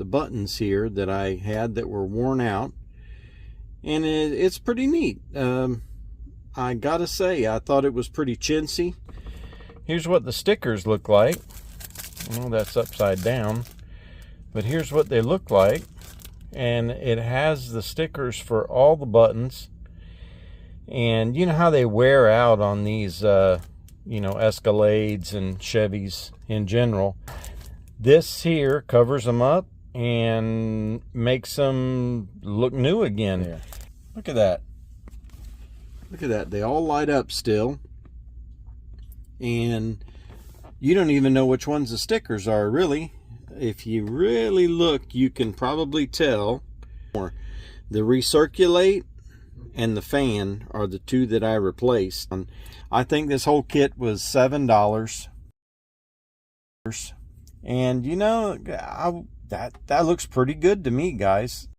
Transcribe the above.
the buttons here that I had that were worn out, and it's pretty neat. I gotta say, I thought it was pretty chintzy. Here's what the stickers look like. Oh, that's upside down, but here's what they look like. And it has the stickers for all the buttons. And you know how they wear out on these Escalades and Chevys in general. This here covers them up and makes them look new again. Yeah. Look at that. Look at that. They all light up still. And you don't even know which ones the stickers are, really. If you really look, you can probably tell. The recirculate and the fan are the two that I replaced. I think this whole kit was $7. And you know, that looks pretty good to me, guys.